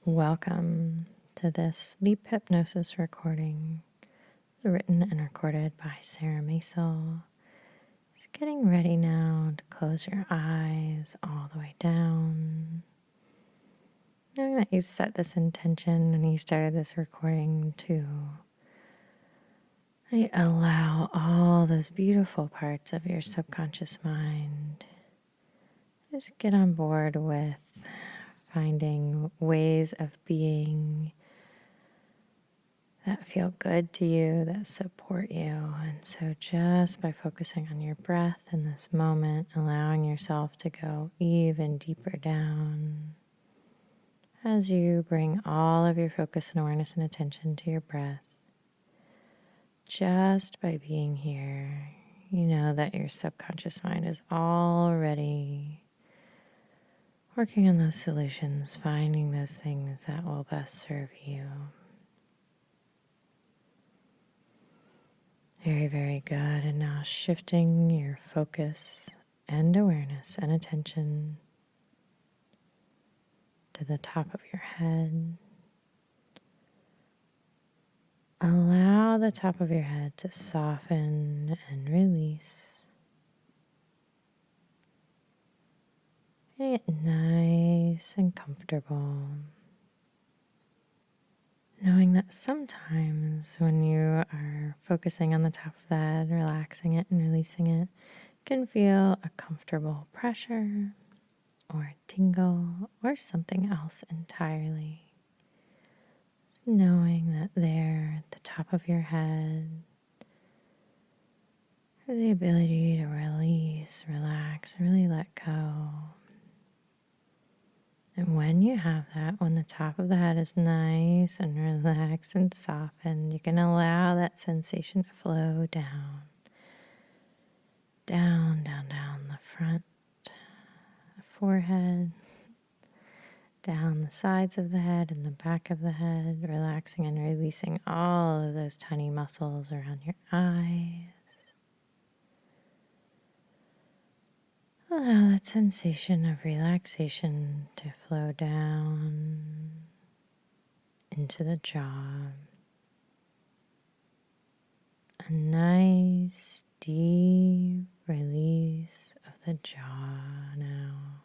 Welcome to this sleep hypnosis recording written and recorded by Sara. Just getting ready now to close your eyes all the way down. Knowing that you set this intention when you started this recording to allow all those beautiful parts of your subconscious mind. Just get on board with finding ways of being that feel good to you, that support you. And so just by focusing on your breath in this moment, allowing yourself to go even deeper down as you bring all of your focus and awareness and attention to your breath. Just by being here, you know that your subconscious mind is already working on those solutions, finding those things that will best serve you. Very, very good. And now shifting your focus and awareness and attention to the top of your head. Allow the top of your head to soften and release. Get nice and comfortable. Knowing that sometimes when you are focusing on the top of the head, relaxing it and releasing it, can feel a comfortable pressure or a tingle or something else entirely. Just knowing that there at the top of your head, the ability to release, relax, and really let go. And when you have that, when the top of the head is nice and relaxed and softened, you can allow that sensation to flow down, down the front, the forehead, down the sides of the head and the back of the head, relaxing and releasing all of those tiny muscles around your eyes. Allow that sensation of relaxation to flow down into the jaw. A nice, deep release of the jaw now.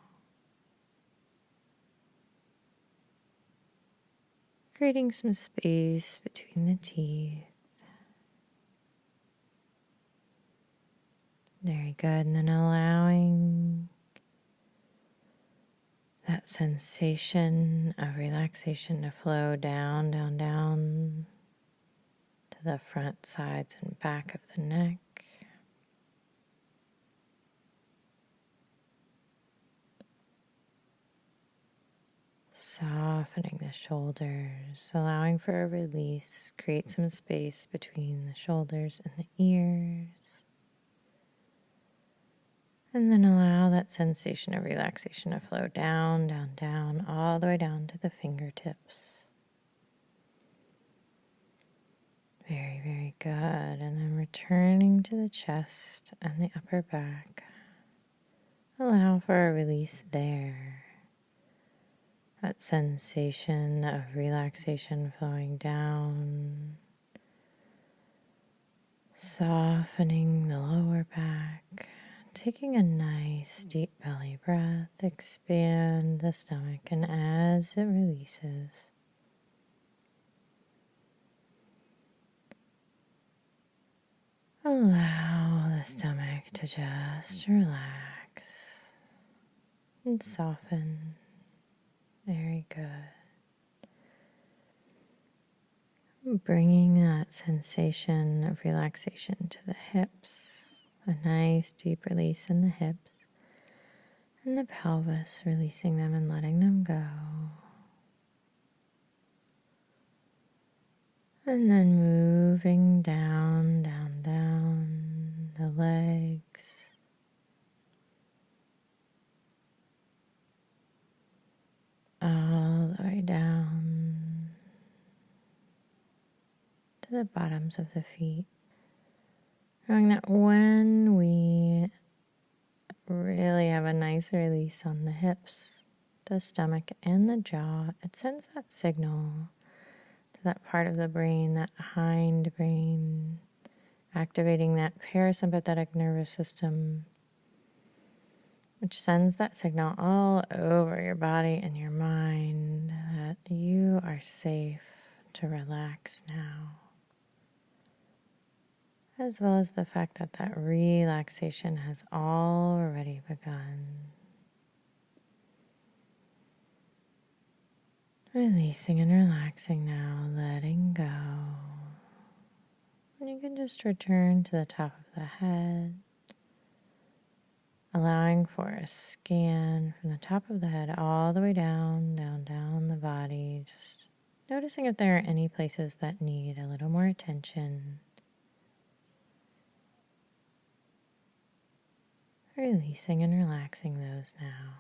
Creating some space between the teeth. Very good. And then allowing that sensation of relaxation to flow down to the front, sides, and back of the neck. Softening the shoulders, allowing for a release. Create some space between the shoulders and the ears. And then allow that sensation of relaxation to flow down, all the way down to the fingertips. Very, very good. And then returning to the chest and the upper back. Allow for a release there. That sensation of relaxation flowing down. Softening the lower back. Taking a nice deep belly breath, expand the stomach, and as it releases, allow the stomach to just relax and soften. Very good. Bringing that sensation of relaxation to the hips. A nice deep release in the hips and the pelvis, releasing them and letting them go. And then moving down the legs. All the way down to the bottoms of the feet. Knowing that when we really have a nice release on the hips, the stomach and the jaw, it sends that signal to that part of the brain, that hind brain, activating that parasympathetic nervous system, which sends that signal all over your body and your mind that you are safe to relax now. As well as the fact that that relaxation has already begun. Releasing and relaxing now, letting go. And you can just return to the top of the head, allowing for a scan from the top of the head all the way down, down the body. Just noticing if there are any places that need a little more attention. Releasing and relaxing those now.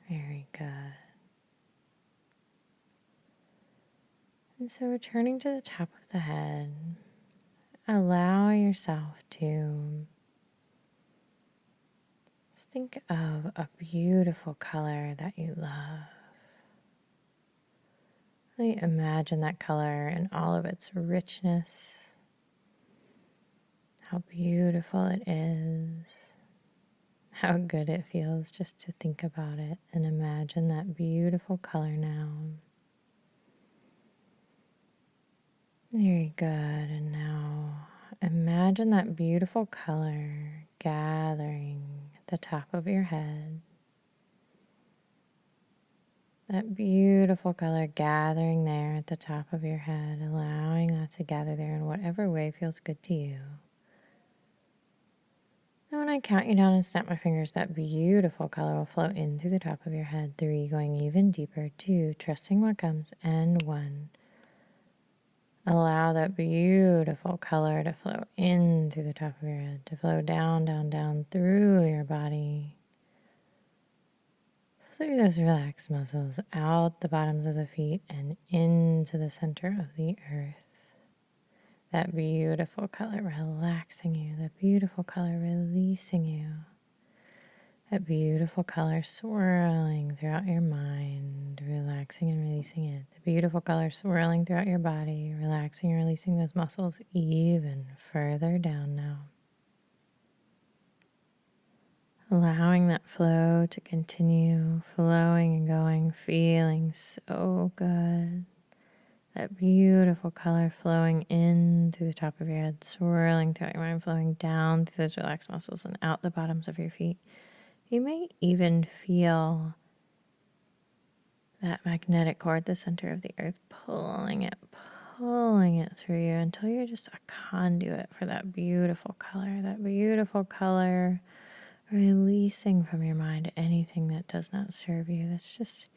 Very good. And so returning to the top of the head, allow yourself to think of a beautiful color that you love. Really imagine that color in all of its richness, how beautiful it is, how good it feels just to think about it and imagine that beautiful color now. Very good. And now imagine that beautiful color gathering at the top of your head. That beautiful color gathering there at the top of your head, allowing that to gather there in whatever way feels good to you. And when I count you down and snap my fingers, that beautiful color will flow in through the top of your head. 3, going even deeper. 2, trusting what comes. And 1. Allow that beautiful color to flow in through the top of your head, to flow down, down, down through your body, through those relaxed muscles, out the bottoms of the feet and into the center of the earth. That beautiful color relaxing you, that beautiful color releasing you, that beautiful color swirling throughout your mind, relaxing and releasing it. The beautiful color swirling throughout your body, relaxing and releasing those muscles even further down now. Allowing that flow to continue, flowing and going, feeling so good. That beautiful color flowing in through the top of your head, swirling throughout your mind, flowing down through those relaxed muscles and out the bottoms of your feet. You may even feel that magnetic core at the center of the earth, pulling it through you until you're just a conduit for that beautiful color, releasing from your mind anything that does not serve you. That's just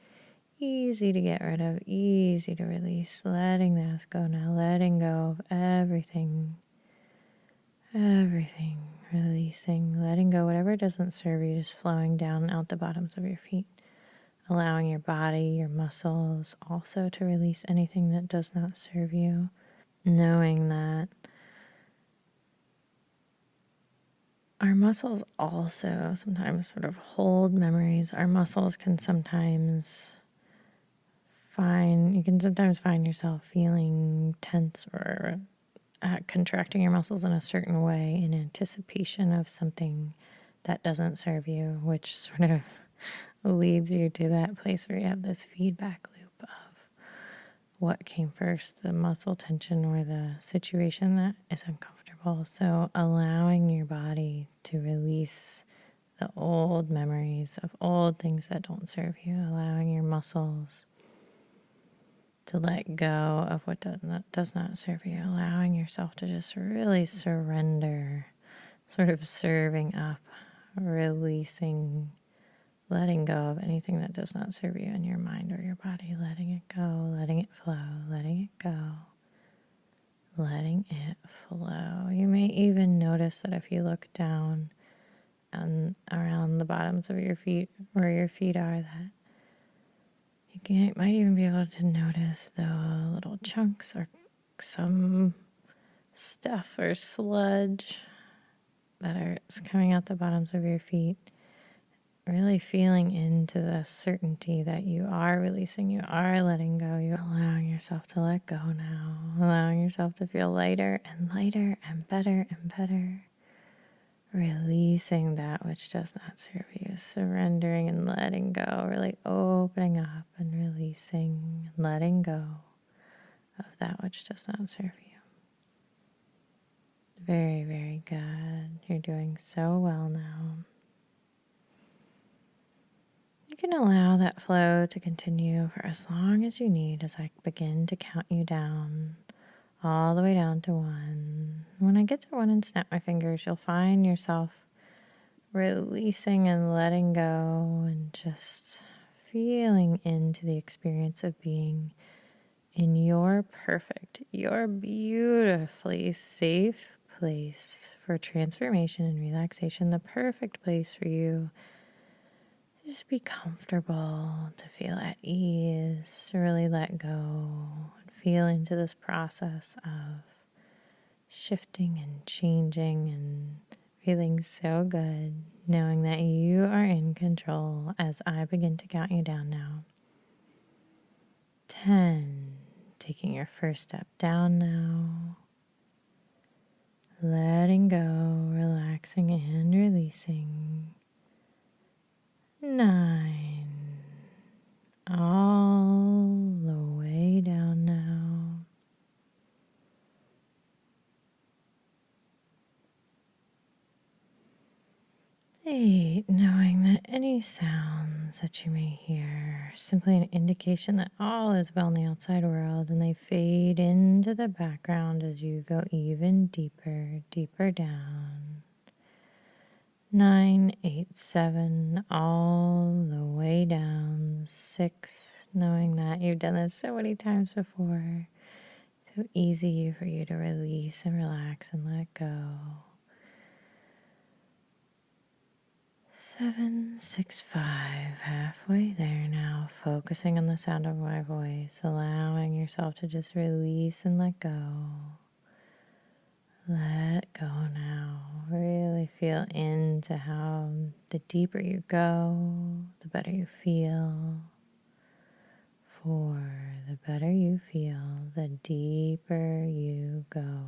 easy to get rid of, easy to release, letting those go now, letting go of everything, releasing, letting go whatever doesn't serve you, just flowing down and out the bottoms of your feet, allowing your body, your muscles also to release anything that does not serve you, knowing that our muscles also sometimes sort of hold memories. Our muscles can sometimes you can sometimes find yourself feeling tense or contracting your muscles in a certain way in anticipation of something that doesn't serve you, which sort of leads you to that place where you have this feedback loop of what came first, the muscle tension or the situation that is uncomfortable. So allowing your body to release the old memories of old things that don't serve you, allowing your muscles to let go of what does not serve you, allowing yourself to just really surrender, sort of serving up, releasing, letting go of anything that does not serve you in your mind or your body, letting it go, letting it flow, letting it go, letting it flow. You may even notice that if you look down and around the bottoms of your feet, where your feet are, that you might even be able to notice the little chunks or some stuff or sludge that is coming out the bottoms of your feet. really feeling into the certainty that you are releasing, you are letting go, you're allowing yourself to let go now, allowing yourself to feel lighter and lighter and better, releasing that which does not serve you, surrendering and letting go, really opening up and releasing and letting go of that which does not serve you. Very, very good. You're doing so well now. You can allow that flow to continue for as long as you need as I begin to count you down, all the way down to 1. When I get to 1 and snap my fingers, you'll find yourself releasing and letting go and just feeling into the experience of being in your perfect, your beautifully safe place for transformation and relaxation, the perfect place for you. Just be comfortable, to feel at ease, to really let go and feel into this process of shifting and changing and feeling so good, knowing that you are in control as I begin to count you down now. 10, taking your first step down now, letting go, relaxing and releasing. 9, all the way down now. 8, knowing that any sounds that you may hear are simply an indication that all is well in the outside world, and they fade into the background as you go even deeper, deeper down. 9, 8, 7, all the way down. 6, knowing that you've done this so many times before. So easy for you to release and relax and let go. 7, 6, 5, halfway there now, focusing on the sound of my voice, allowing yourself to just release and let go. Let go now. Really feel into how the deeper you go, the better you feel. 4, the better you feel, the deeper you go.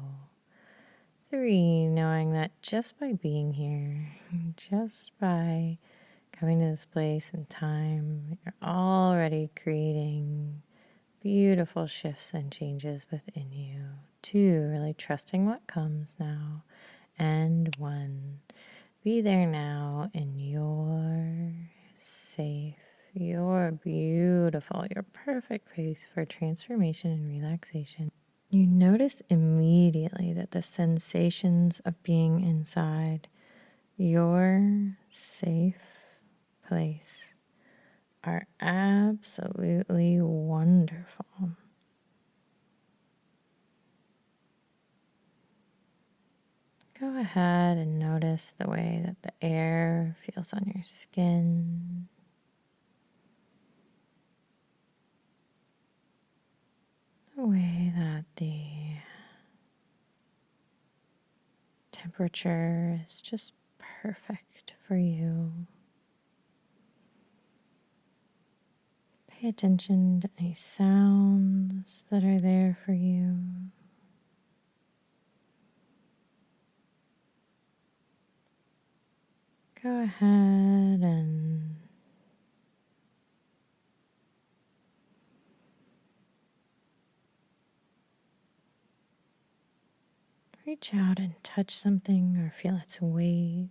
3, knowing that just by being here, just by coming to this place and time, you're already creating beautiful shifts and changes within you. 2, really trusting what comes now. And 1, be there now in your safe, your beautiful, your perfect place for transformation and relaxation. You notice immediately that the sensations of being inside your safe place are absolutely wonderful. Go ahead and notice the way that the air feels on your skin. The way that the temperature is just perfect for you. Pay attention to any sounds that are there for you. Go ahead and reach out and touch something or feel its weight.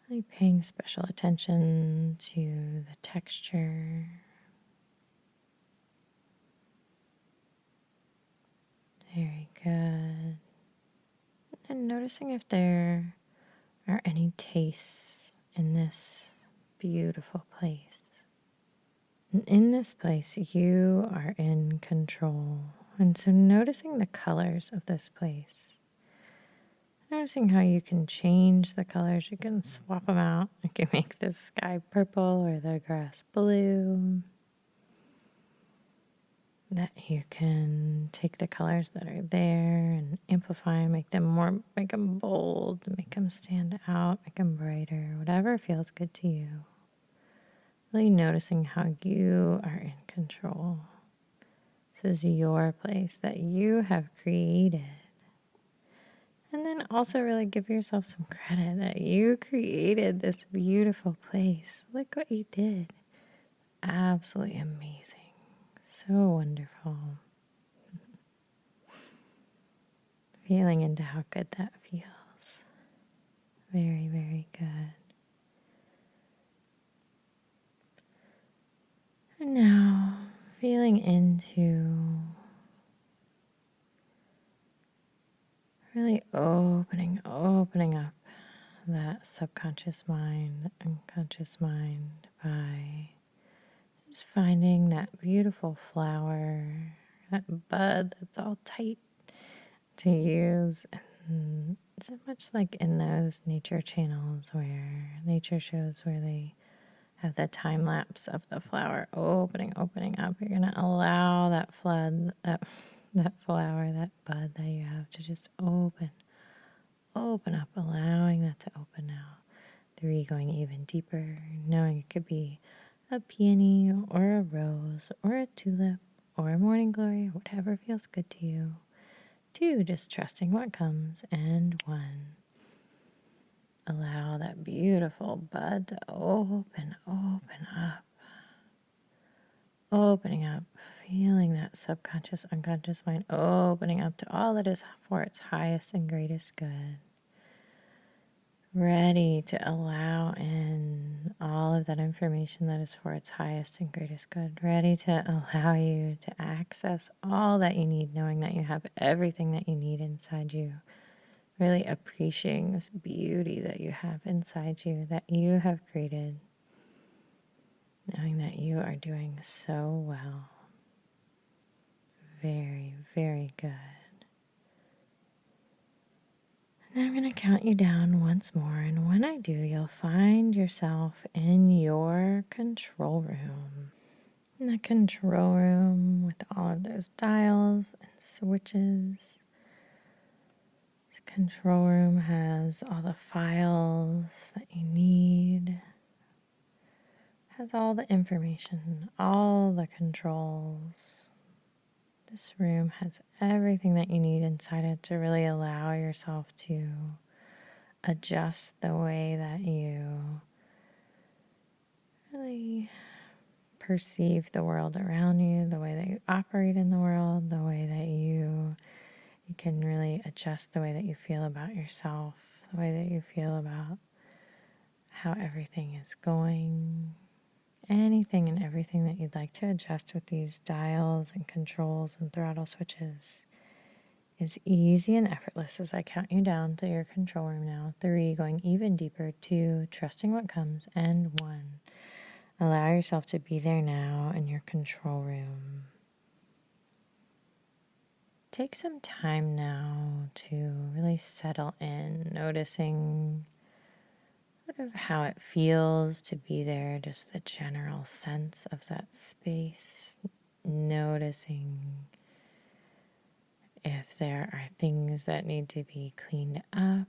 Really paying special attention to the texture. Very good. And noticing if there are any tastes in this beautiful place. And in this place, you are in control. And so noticing the colors of this place. Noticing how you can change the colors. You can swap them out. You can make the sky purple or the grass blue. that you can take the colors that are there and amplify, make them bold, make them stand out, make them brighter, whatever feels good to you. Really noticing how you are in control. This is your place that you have created. And then also really give yourself some credit that you created this beautiful place. Look what you did. Absolutely amazing. So wonderful. Feeling into how good that feels. Very, very good. And now feeling into really opening up that subconscious mind, unconscious mind by just finding that beautiful flower, that bud that's all tight to use. And so much like in those nature channels where nature shows where they have the time lapse of the flower opening up, you're going to allow that flood, that flower, that bud that you have to just open up, allowing that to open now. 3, going even deeper, knowing it could be a peony or a rose or a tulip or a morning glory, whatever feels good to you. 2, just trusting what comes. And 1, allow that beautiful bud to open up. Opening up, feeling that subconscious, unconscious mind opening up to all that is for its highest and greatest good. Ready to allow in all of that information that is for its highest and greatest good. Ready to allow you to access all that you need, knowing that you have everything that you need inside you. Really appreciating this beauty that you have inside you, that you have created. Knowing that you are doing so well. Very, very good. Now I'm going to count you down once more, and when I do, you'll find yourself in your control room. In the control room with all of those dials and switches. This control room has all the files that you need. Has all the information, all the controls. This room has everything that you need inside it to really allow yourself to adjust the way that you really perceive the world around you, the way that you operate in the world, the way that you can really adjust the way that you feel about yourself, the way that you feel about how everything is going. Anything and everything that you'd like to adjust with these dials and controls and throttle switches is easy and effortless as I count you down to your control room now. 3, going even deeper. 2, trusting what comes. And 1, allow yourself to be there now in your control room. Take some time now to really settle in, noticing sort of how it feels to be there, just the general sense of that space, noticing if there are things that need to be cleaned up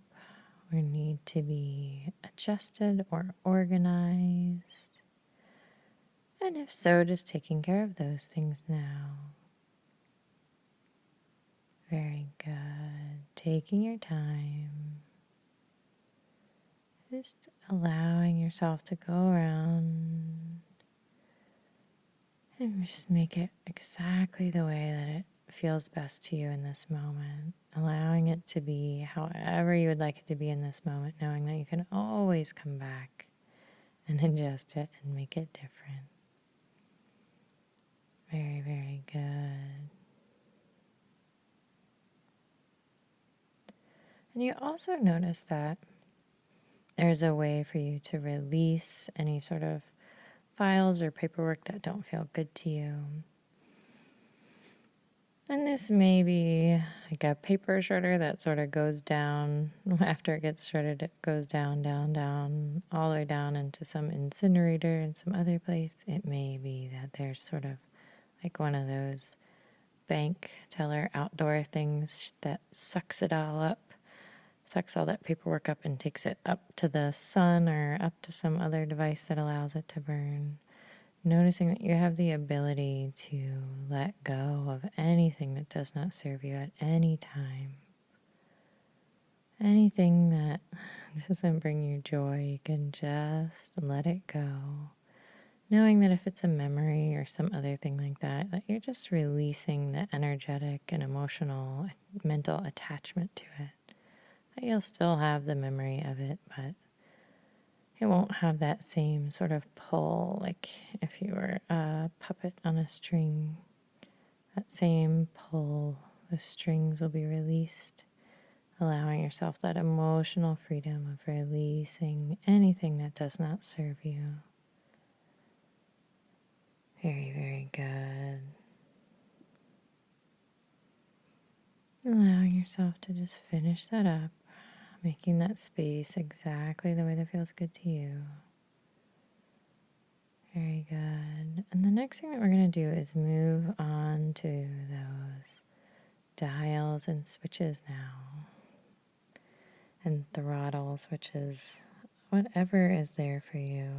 or need to be adjusted or organized. And if so, just taking care of those things now. Very good. Taking your time. Just allowing yourself to go around and just make it exactly the way that it feels best to you in this moment. Allowing it to be however you would like it to be in this moment, knowing that you can always come back and adjust it and make it different. Very, very good. And you also notice that there's a way for you to release any sort of files or paperwork that don't feel good to you. And this may be like a paper shredder that sort of goes down. After it gets shredded, it goes down, down, down, all the way down into some incinerator in some other place. It may be that there's sort of like one of those bank teller outdoor things that sucks it all up, sucks all that paperwork up and takes it up to the sun or up to some other device that allows it to burn. Noticing that you have the ability to let go of anything that does not serve you at any time. Anything that doesn't bring you joy, you can just let it go. Knowing that if it's a memory or some other thing like that, that you're just releasing the energetic and emotional, mental attachment to it. That you'll still have the memory of it, but it won't have that same sort of pull, like if you were a puppet on a string. That same pull, the strings will be released, allowing yourself that emotional freedom of releasing anything that does not serve you. Very, very good. Allowing yourself to just finish that up, making that space exactly the way that feels good to you. Very good. And the next thing that we're going to do is move on to those dials and switches now. And throttles, which is whatever is there for you.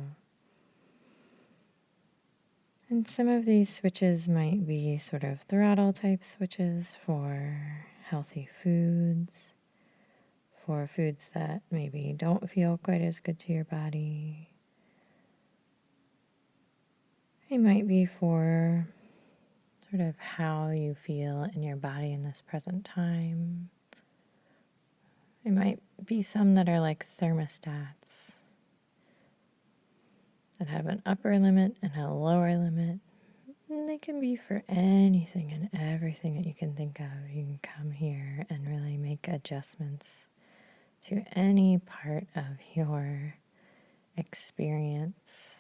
And some of these switches might be sort of throttle type switches for healthy foods, for foods that maybe don't feel quite as good to your body. It might be for sort of how you feel in your body in this present time. It might be some that are like thermostats that have an upper limit and a lower limit. And they can be for anything and everything that you can think of. You can come here and really make adjustments to any part of your experience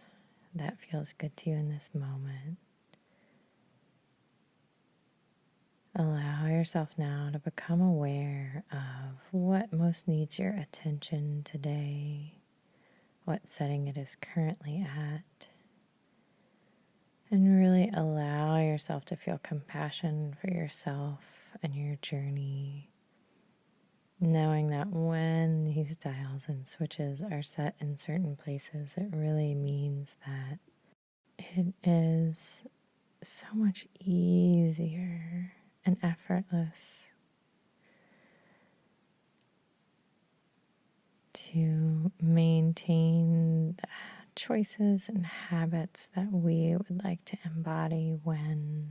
that feels good to you in this moment. Allow yourself now to become aware of what most needs your attention today, what setting it is currently at, and really allow yourself to feel compassion for yourself and your journey, knowing that when these dials and switches are set in certain places, it really means that it is so much easier and effortless to maintain the choices and habits that we would like to embody when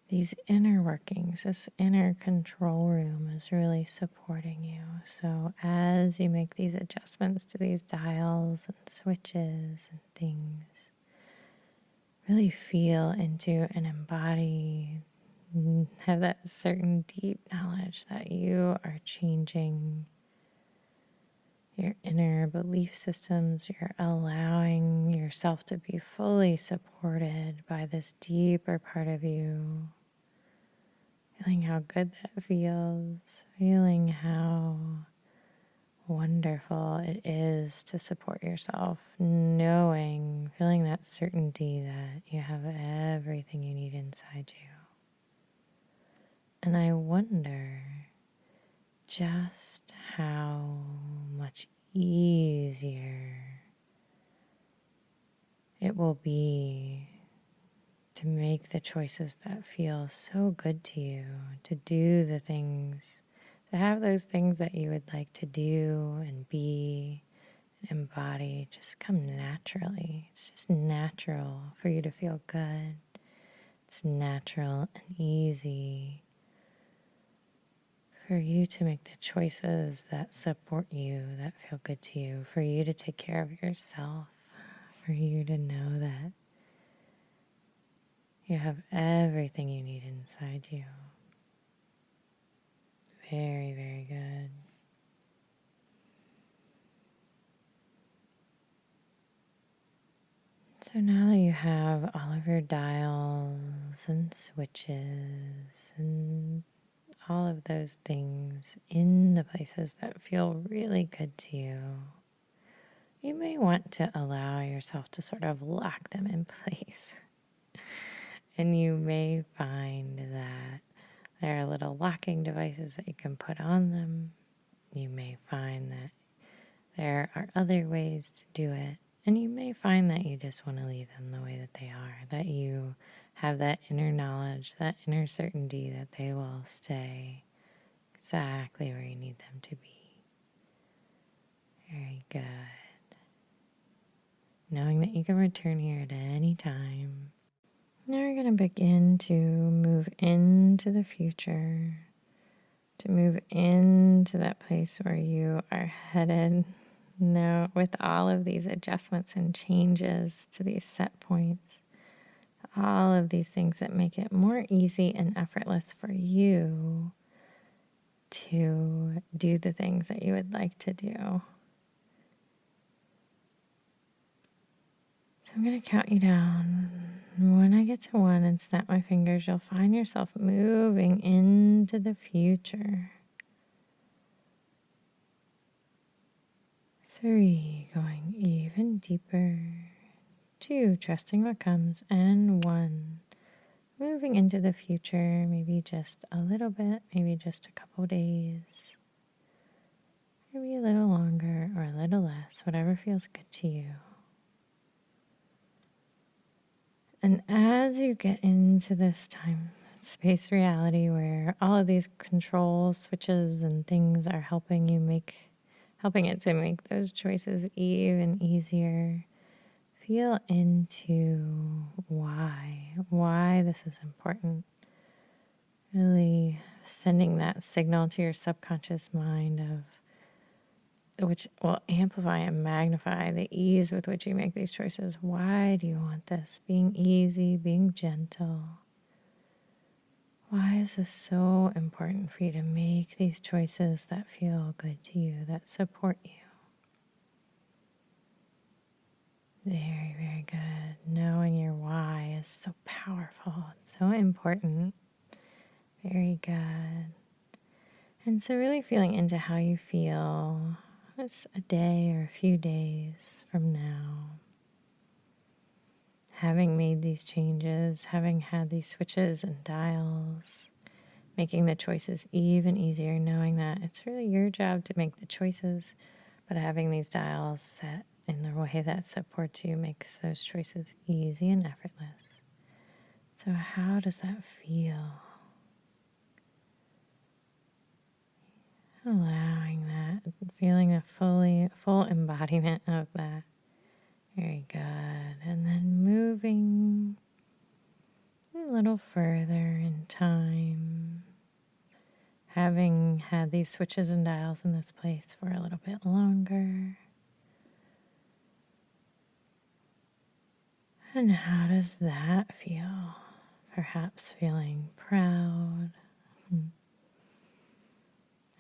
these inner workings, this inner control room is really supporting you. So as you make these adjustments to these dials and switches and things, really feel into and embody, have that certain deep knowledge that you are changing your inner belief systems. You're allowing yourself to be fully supported by this deeper part of you. Feeling how good that feels. Feeling how wonderful it is to support yourself. Feeling that certainty that you have everything you need inside you. And I wonder just how much easier it will be to make the choices that feel so good to you, to do the things, to have those things that you would like to do and be and embody just come naturally. It's just natural for you to feel good. It's natural and easy for you to make the choices that support you, that feel good to you, for you to take care of yourself, for you to know that you have everything you need inside you. Very, very good. So now that you have all of your dials and switches and all of those things in the places that feel really good to you, you may want to allow yourself to sort of lock them in place. And you may find that there are little locking devices that you can put on them. You may find that there are other ways to do it. And you may find that you just want to leave them the way that they are, that you have that inner knowledge, that inner certainty that they will stay exactly where you need them to be. Very good. Knowing that you can return here at any time. Now we're going to begin to move into the future, to move into that place where you are headed. Now, with all of these adjustments and changes to these set points, all of these things that make it more easy and effortless for you to do the things that you would like to do. So I'm going to count you down. When I get to 1 and snap my fingers, you'll find yourself moving into the future. 3, going even deeper. 2, trusting what comes. And 1, moving into the future, maybe just a little bit, maybe just a couple days, maybe a little longer or a little less, whatever feels good to you. And as you get into this time space reality where all of these control switches and things are helping it to make those choices even easier, feel into why this is important. Really sending that signal to your subconscious mind which will amplify and magnify the ease with which you make these choices. Why do you want this? Being easy, being gentle. Why is this so important for you to make these choices that feel good to you, that support you? Very, very good. Knowing your why is so powerful, so important. Very good. And so really feeling into how you feel just a day or a few days from now. Having made these changes, having had these switches and dials, making the choices even easier, knowing that it's really your job to make the choices, but having these dials set in the way that supports you makes those choices easy and effortless. So how does that feel? Allowing that, feeling a full embodiment of that. Very good. And then moving a little further in time. Having had these switches and dials in this place for a little bit longer. And how does that feel? Perhaps feeling proud.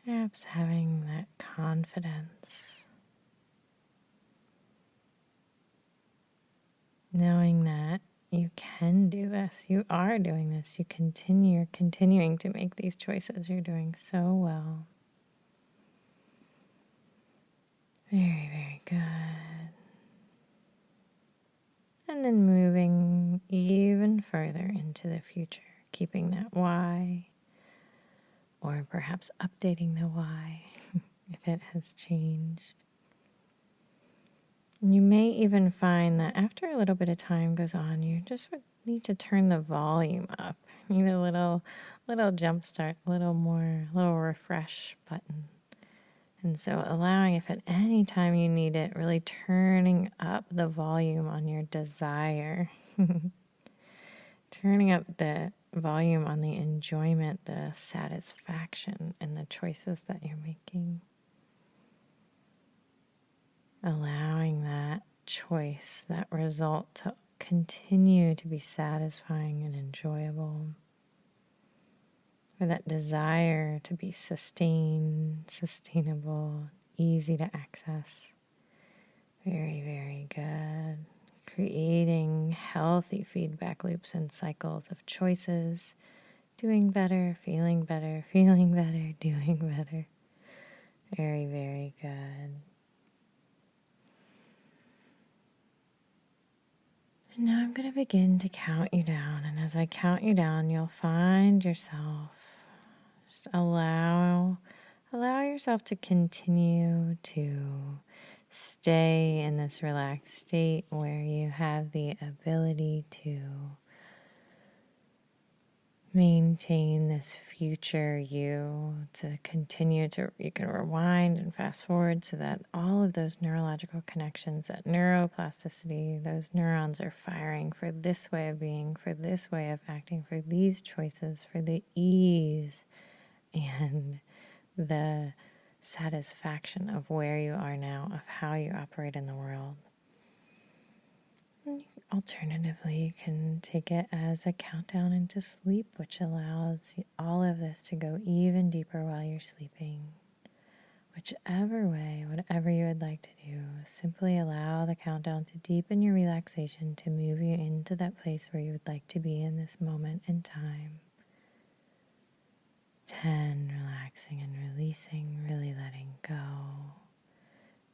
Perhaps having that confidence. Knowing that you can do this. You are doing this. You're continuing to make these choices. You're doing so well. Very, very good. And then moving even further into the future, keeping that why, or perhaps updating the why if it has changed. You may even find that after a little bit of time goes on, you just need to turn the volume up. You need a little jump start, a little refresh button. And so allowing, if at any time you need it, really turning up the volume on your desire. Turning up the volume on the enjoyment, the satisfaction, and the choices that you're making. Allowing that choice, that result to continue to be satisfying and enjoyable. Or that desire to be sustainable, easy to access. Very, very good. Creating healthy feedback loops and cycles of choices. Doing better, feeling better, doing better. Very, very good. And now I'm going to begin to count you down. And as I count you down, you'll find yourself, just allow yourself to continue to stay in this relaxed state where you have the ability to maintain this future you, to continue to, you can rewind and fast forward so that all of those neurological connections, that neuroplasticity, those neurons are firing for this way of being, for this way of acting, for these choices, for the ease and the satisfaction of where you are now, of how you operate in the world. Alternatively, you can take it as a countdown into sleep, which allows all of this to go even deeper while you're sleeping. Whichever way, whatever you would like to do, simply allow the countdown to deepen your relaxation, to move you into that place where you would like to be in this moment in time. 10, relaxing and releasing, really letting go.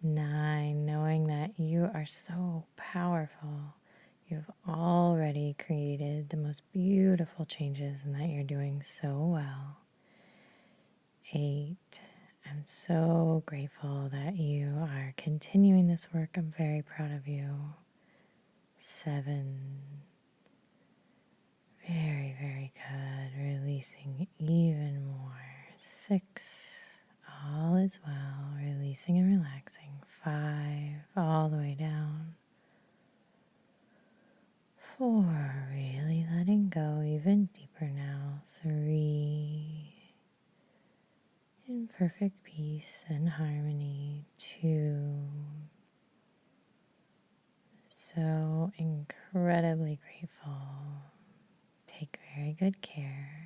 9, knowing that you are so powerful. You've already created the most beautiful changes and that you're doing so well. 8, I'm so grateful that you are continuing this work. I'm very proud of you. 7, very, very good. Releasing even more. 6, all is well. Releasing and relaxing. 5, all the way down. 4, really letting go even deeper now. 3, in perfect peace and harmony. 2, so incredibly grateful. Take very good care.